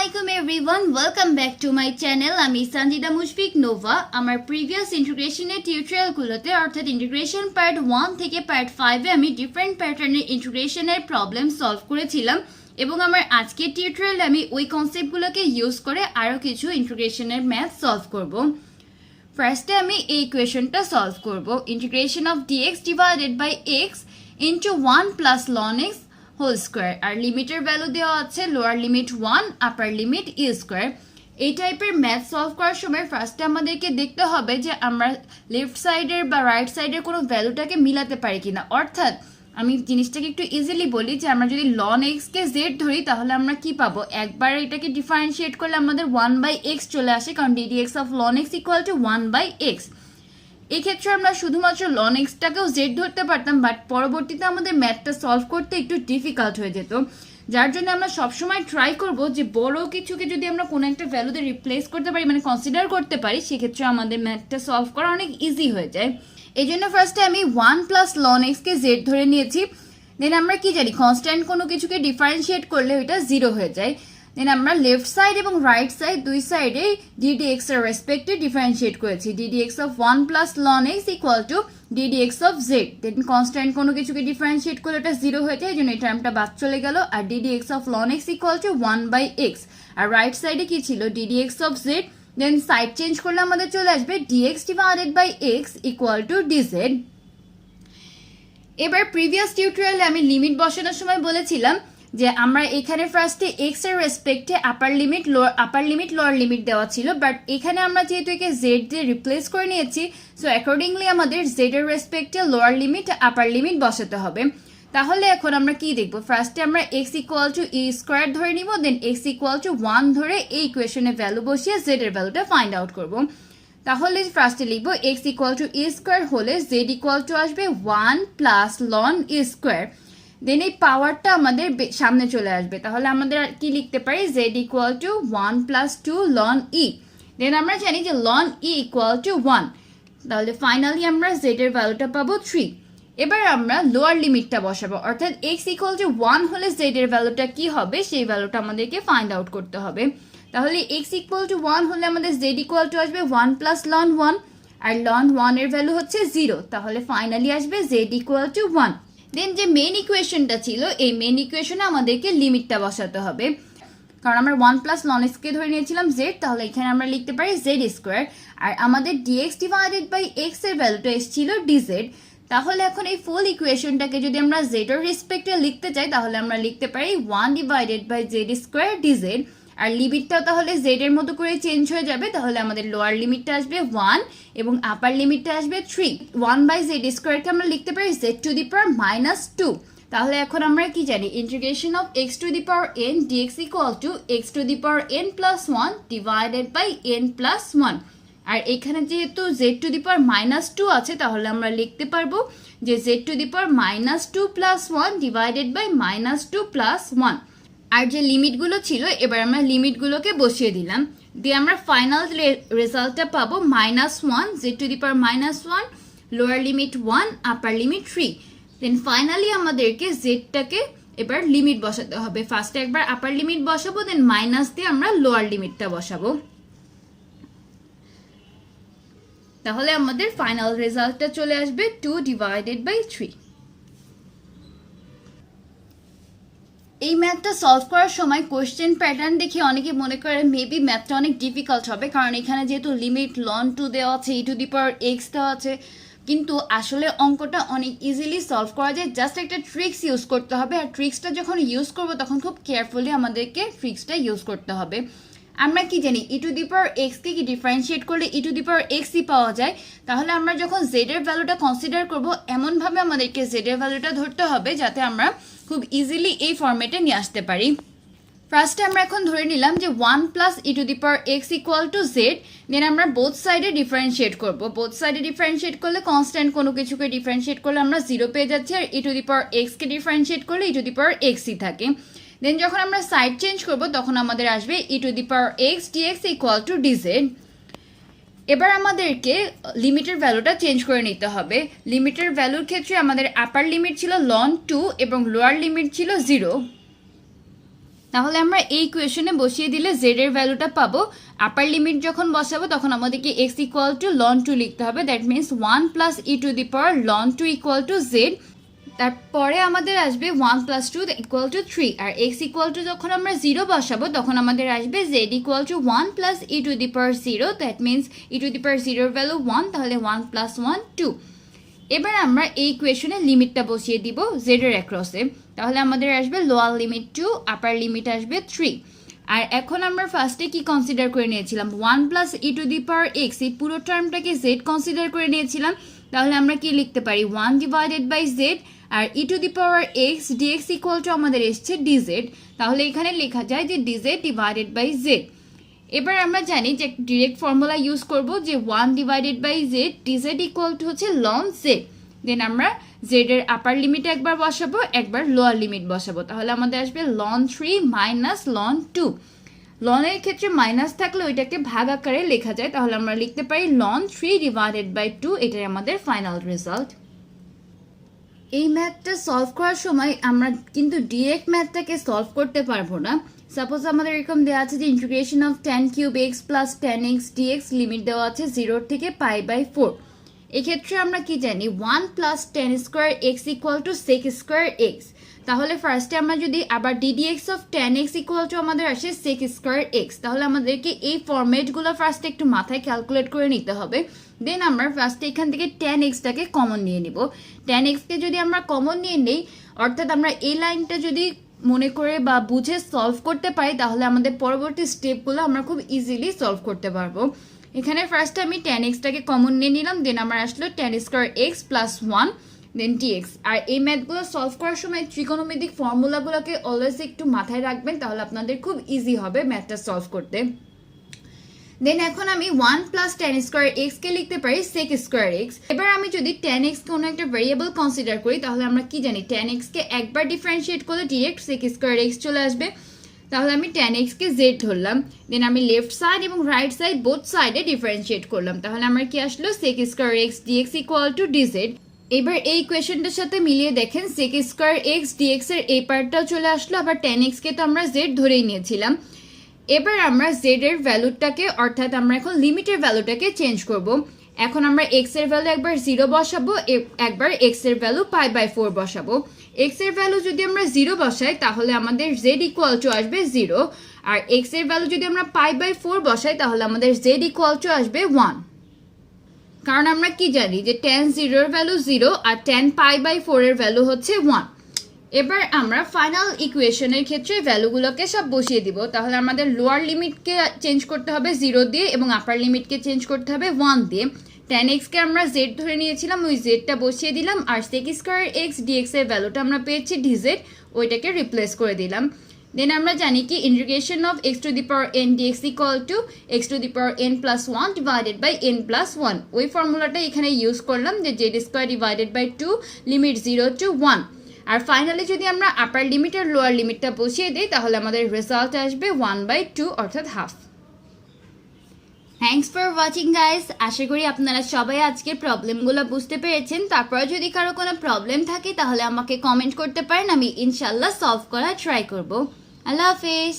Assalamualaikum everyone, welcome back to my channel. আমি Sunjida Nova. আমার previous integration tutorial গুলোতে অর্থাৎ integration part 1 থেকে part 5 এ আমি different pattern এর integration এর problem solve করেছিলাম এবং আমার আজকের টিউটোরিয়াল আমি ওই কনসেপ্ট গুলোকে ইউজ করে আরো কিছু integration এর ম্যাথ সলভ করব। ফার্স্টে আমি এই ইকুয়েশনটা সলভ করব। integration of dx divided by x into 1 plus ln x whole square আর লিমিটের ভ্যালু দেওয়া আছে lower limit 1 upper limit e square. এই টাইপের ম্যাথ সলভ করার সময় ফার্স্টে আমাদেরকে দেখতে হবে যে আমরা লেফট সাইডের বা রাইট সাইডের কোনো ভ্যালুটাকে মিলাতে পারি কিনা। অর্থাৎ আমি জিনিসটাকে একটু ইজিলি বলি যে আমরা যদি লন এক্সকে জেড ধরি তাহলে আমরা কি পাবো, একবার এটাকে ডিফারেন্সিয়েট করলে আমাদের 1/x চলে আসে, কারণ ddx of ln x equal to 1/x। এই ক্ষেত্রে আমরা শুধুমাত্র ln x-টাকেও z ধরতে পারতাম, বাট পরবর্তীতে আমাদের ম্যাথটা সলভ করতে একটু ডিফিকাল্ট হয়ে যেত। যার জন্য আমরা সবসময় ট্রাই করব যে বড় কিছুকে যদি আমরা কোনো একটা ভ্যালুতে রিপ্লেস করতে পারি, মানে কনসিডার করতে পারি, সেক্ষেত্রে আমাদের ম্যাথটা সলভ করা অনেক ইজি হয়ে যায়। এই জন্য ফার্স্টে আমি 1 প্লাস ln x-কে z ধরে নিয়েছি। দেন আমরা কি জানি, কনস্ট্যান্ট কোনো কিছুকে ডিফারেন্সিয়েট করলে ওইটা 0 হয়ে যায়। দেন আমরা লেফট সাইড এবং রাইট সাইড দুই সাইডে ddx এর রেসপেক্টে ডিফারেন্সিয়েট করেছি। ddx of 1 plus ln x equal to ddx of z। Then constant কোনো কিছুকে ডিফারেন্সিয়েট করলে এটা 0 হয়ে যায়, এই জন্য এই টার্মটা বাদ চলে গেল। আর ddx of ln x equal to 1/x। আর রাইট সাইডে কি ছিল, ddx of z। Then side change করলে আমাদের চলে আসবে dx divided by x equal to dz। এবার প্রিভিয়াস টিউটোরিয়ালে আমি লিমিট বসানোর সময় বলেছিলাম যে আমরা এখানে ফার্স্টে x এর রেসপেক্টে আপার লিমিট লোয়ার লিমিট দেওয়া ছিল, বাট এখানে আমরা যেহেতু একে z দিয়ে রিপ্লেস করে নিয়েছি, সো অ্যাকর্ডিংলি আমাদের z এর রেসপেক্টে লোয়ার লিমিট আপার লিমিট বসাতে হবে। তাহলে এখন আমরা কি দেখব, ফার্স্টে আমরা x ইকুয়াল টু ই স্কোয়ার ধরে নিব, দেন x ইকুয়াল টু 1 ধরে এই ইকুয়েশনে ভ্যালু বসিয়ে z এর ভ্যালুটা ফাইন্ড আউট করব। তাহলে ফার্স্টে লিখব x ইকুয়াল টু ই স্কোয়ার হলে z ইকুয়াল টু আসবে 1 প্লাস ln ই স্কোয়ার। দেন এই পাওয়ারটা আমাদের সামনে চলে আসবে, তাহলে আমাদের কি লিখতে পারি, z equal to 1 plus 2 ln e। দেন আমরা জানি যে ln e ইকুয়াল টু 1, তাহলে ফাইনালি আমরা z এর ভ্যালুটা পাবো 3। এবার আমরা লোয়ার লিমিটটা বসাবো, অর্থাৎ x ইকুয়াল টু 1 হলে z এর ভ্যালুটা কি হবে সেই ভ্যালুটা আমাদেরকে ফাইন্ড আউট করতে হবে। তাহলে x ইকুয়াল টু 1 হলে আমাদের z ইকুয়াল টু আসবে 1 প্লাস ln 1, আর ln 1 এর ভ্যালু হচ্ছে 0, তাহলে ফাইনালি আসবে z ইকুয়াল টু 1। দেন যে মেন ইকুয়েশনটা ছিল, এই মেন ইকুয়েশনে আমাদেরকে লিমিটটা বসাতে হবে, কারণ আমরা 1 প্লাস ln x কে ধরে নিয়েছিলাম z, তাহলে এখানে আমরা লিখতে পারি z স্কোয়ার। আর আমাদের dx ডিভাইডেড বাই x এর ভ্যালুটা এসেছিল dz। তাহলে এখন এই ফুল ইকুয়েশনটাকে যদি আমরা z এর রেসপেক্টে লিখতে চাই তাহলে আমরা লিখতে পারি 1 divided by z square dz। আর লিমিটটাও তাহলে z এর মতো করে চেঞ্জ হয়ে যাবে, তাহলে আমাদের লোয়ার লিমিটটা আসবে 1 এবং আপার লিমিটটা আসবে 3। 1/z স্কোয়ারকে আমরা লিখতে পারি z টু দি পাওয়ার -2। তাহলে এখন আমরা কি জানি, integration of x to the power n dx equal to x to the power n plus 1 divided by n plus 1। আর এখানে যেহেতু z টু দি পাওয়ার -2 আছে, তাহলে আমরা লিখতে পারবো যে z to the power -2 plus 1 divided by -2 plus 1। আর যে লিমিটগুলো ছিল এবার আমরা লিমিটগুলোকে বসিয়ে দিলাম, দিয়ে আমরা ফাইনাল রেজাল্টটা পাবো -1 z টু দি পাওয়ার -1 lower limit 1 upper limit 3। Then finally আমাদেরকে জেডটাকে এবার লিমিট বসাতে হবে। ফার্স্টে একবার আপার লিমিট বসাবো, দেন মাইনাস দিয়ে আমরা লোয়ার লিমিটটা বসাবো। তাহলে আমাদের ফাইনাল রেজাল্টটা চলে আসবে 2 ডিভাইডেড বাই 3। এই ম্যাথটা সলভ করার সময় কোশ্চেন প্যাটার্ন দেখে অনেকে মনে করে মেবি ম্যাথটা অনেক ডিফিকাল্ট হবে, কারণ এখানে যেহেতু লিমিট ln 2 দেওয়া আছে, e to the power x দেওয়া আছে, কিন্তু আসলে অঙ্কটা অনেক ইজিলি সলভ করা যায়, জাস্ট একটা ট্রিক্স ইউজ করতে হবে। আর ট্রিক্সটা যখন ইউজ করবো তখন খুব কেয়ারফুলি আমাদেরকে ট্রিক্সটা ইউজ করতে হবে। আমরা কি জানি, e to the power x কে কি ডিফারেন্সিয়েট করলে e টু দি পাওয়ার x-ই পাওয়া যায়। তাহলে আমরা যখন z এর ভ্যালুটা কনসিডার করব, এমনভাবে আমাদেরকে z এর ভ্যালুটা ধরতে হবে যাতে আমরা খুব ইজিলি এই ফরম্যাটে নিয়ে আসতে পারি। ফার্স্টে আমরা এখন ধরে নিলাম যে 1 plus e to the power x equal to z। Then আমরা বোথ সাইডে ডিফারেন্সিয়েট করব। বোথ সাইডে ডিফারেন্সিয়েট করলে কনস্ট্যান্ট কোনো কিছুকে ডিফারেন্সিয়েট করলে আমরা 0 পেয়ে যাচ্ছি, আর e to the power x কে ডিফারেন্সিয়েট করলে ই টু দি পাওয়ার x-ই থাকে। দেন যখন আমরা সাইড চেঞ্জ করব তখন আমাদের আসবে e to the power x dx equal to dz। এবার আমাদেরকে লিমিটের ভ্যালুটা চেঞ্জ করে নিতে হবে। লিমিটের ভ্যালুর ক্ষেত্রে আমাদের আপার লিমিট ছিল ln 2 এবং লোয়ার লিমিট ছিল 0। তাহলে আমরা এই ইকুয়েশনে বসিয়ে দিলে z এর ভ্যালুটা পাবো। আপার লিমিট যখন বসাবো তখন আমাদেরকে x ইকুয়াল টু ln 2 লিখতে হবে, that means 1 plus e to the power ln 2 equal to z। তারপরে আমাদের আসবে 1 প্লাস 2 ইকুয়াল টু 3, আর x ইকুয়াল টু যখন আমরা 0 বসাবো তখন আমাদের আসবে z equal to 1 plus e to the power 0, that means e to the power 0 এর ভ্যালু 1, তাহলে 1 প্লাস 1 2। এবার আমরা এই ইকুয়েশনে লিমিটটা বসিয়ে দিব z এর অ্যাক্রসে, তাহলে আমাদের আসবে লোয়ার লিমিট 2, আপার লিমিট আসবে 3। আর এখন আমরা ফার্স্টে কি কনসিডার করে নিয়েছিলাম, 1 plus e to the power x, এই পুরো টার্মটাকে z কনসিডার করে নিয়েছিলাম। তাহলে আমরা কি লিখতে পারি, 1 ডিভাইডেড বাই z, আর e to the power x dx equal to আমাদের এসছে dz, তাহলে এখানে লেখা যায় যে dz ডিভাইডেড বাই z। এবার আমরা জানি যে ডিরেক্ট ফর্মুলা ইউজ করব, যে 1 divided by z dz equal to হচ্ছে ln z। দেন আমরা z এর আপার লিমিট একবার বসাবো, একবার লোয়ার লিমিট বসাবো, তাহলে আমাদের আসবে ln 3 মাইনাস ln 2। ln এর ক্ষেত্রে মাইনাস থাকলে ওইটাকে ভাগ আকারে লেখা যায়, তাহলে আমরা লিখতে পারি ln 3 ডিভাইডেড বাই 2, এটাই আমাদের ফাইনাল রেজাল্ট। এই ম্যাথটা সলভ করার সময় আমরা কিন্তু ডিরেক্ট ম্যাথটাকে সলভ করতে পারবো না। সাপোজ আমাদের এরকম দেওয়া আছে যে integration of tan cube x plus tan x dx, limit দেওয়া আছে 0 থেকে π/4। এক্ষেত্রে আমরা কি জানি, 1 plus tan square x equal two sec square x। তাহলে ফার্স্টে আমরা যদি আবার ddx of tan x equal to আমাদের আসে sec স্কোয়ার x, তাহলে আমাদেরকে এই ফরম্যাটগুলো ফার্স্টে একটু মাথায় ক্যালকুলেট করে নিতে হবে। দেন আমরা ফার্স্টে এখান থেকে tan x টাকে কমন নিয়ে নিব। tan x কে যদি আমরা কমন নিয়ে নেই, অর্থাৎ আমরা এই লাইনটা যদি মনে করে বা বুঝে সলভ করতে পারি, তাহলে আমাদের পরবর্তী স্টেপগুলো আমরা খুব ইজিলি সলভ করতে পারবো। এখানে ফার্স্টে আমি tan x টাকে কমন নিয়ে নিলাম, দেন আমার আসলো tan স্কোয়ার x প্লাস 1 দেন dx। আর এই ম্যাথগুলো সলভ করার সময় ত্রিকোণমিতিক ফর্মুলাগুলোকে অলওয়েজ একটু মাথায় রাখবেন, তাহলে আপনাদের খুব ইজি হবে ম্যাথটা সলভ করতে। দেন এখন আমি 1 প্লাস tan স্কোয়ার x কে লিখতে পারি sec স্কোয়ার x। এবার আমি যদি tan x কোনো একটা ভেরিয়েবল কনসিডার করি, তাহলে আমরা কি জানি, tan x কে একবার ডিফারেন্সিয়েট করলে ডিরেক্ট sec স্কোয়ার x চলে আসবে। তাহলে আমি tan x কে z ধরলাম, দেন আমি লেফট সাইড এবং রাইট সাইড বোথ সাইডে ডিফারেন্সিয়েট করলাম, তাহলে আমার কি আসলো sec square x dx equal to dz। এবার এই ইকুয়েশনটার সাথে মিলিয়ে দেখেন sec স্কোয়ার x dx এর এই পার্টটাও চলে আসলো, আবার tan x কে তো আমরা z ধরেই নিয়েছিলাম। এবার আমরা z এর ভ্যালুটাকে, অর্থাৎ আমরা এখন লিমিটের ভ্যালুটাকে চেঞ্জ করব। এখন আমরা x এর ভ্যালু একবার 0 বসাবো, একবার x এর ভ্যালু π/4 বসাবো। x এর ভ্যালু যদি আমরা 0 বসাই, তাহলে আমাদের z ইকুয়াল টু আসবে 0, আর x এর ভ্যালু যদি আমরা π/4 বসাই, তাহলে আমাদের z ইকুয়াল টু আসবে 1। কারণ আমরা কি জানি যে tan 0 এর ভ্যালু 0 আর tan π/4 এর ভ্যালু হচ্ছে 1। এবার আমরা ফাইনাল ইকুয়েশনের ক্ষেত্রে ভ্যালুগুলোকে সব বসিয়ে দিব, তাহলে আমাদের লোয়ার লিমিটকে চেঞ্জ করতে হবে 0 দিয়ে এবং আপার লিমিটকে চেঞ্জ করতে হবে 1 দিয়ে। tan x কে আমরা z ধরে নিয়েছিলাম, ওই জেডটা বসিয়ে দিলাম, আর sec স্কয়ার x dx এর ভ্যালুটা আমরা পেয়েছি dz, ওইটাকে রিপ্লেস করে দিলাম। দেন আমরা জানি কি integration of x to the power n dx equal to x to the power n plus 1 divided by n plus 1। ওই ফর্মুলাটা এখানে ইউজ করলাম, যে z square divided by 2 limit 0 to 1। আর ফাইনালি যদি আমরা আপার লিমিট আর লোয়ার লিমিটটা বসিয়ে দিই, তাহলে আমাদের রেজাল্ট আসবে 1/2 অর্থাৎ half. Thanks for watching guys. আশা করি আপনারা সবাই আজকের প্রবলেমগুলো বুঝতে পেরেছেন। তারপরে যদি কারো কোনো প্রবলেম থাকে, তাহলে আমাকে কমেন্ট করতে পারেন, আমি ইনশাল্লাহ সলভ করার ট্রাই করব। আল্লাহ হাফেজ।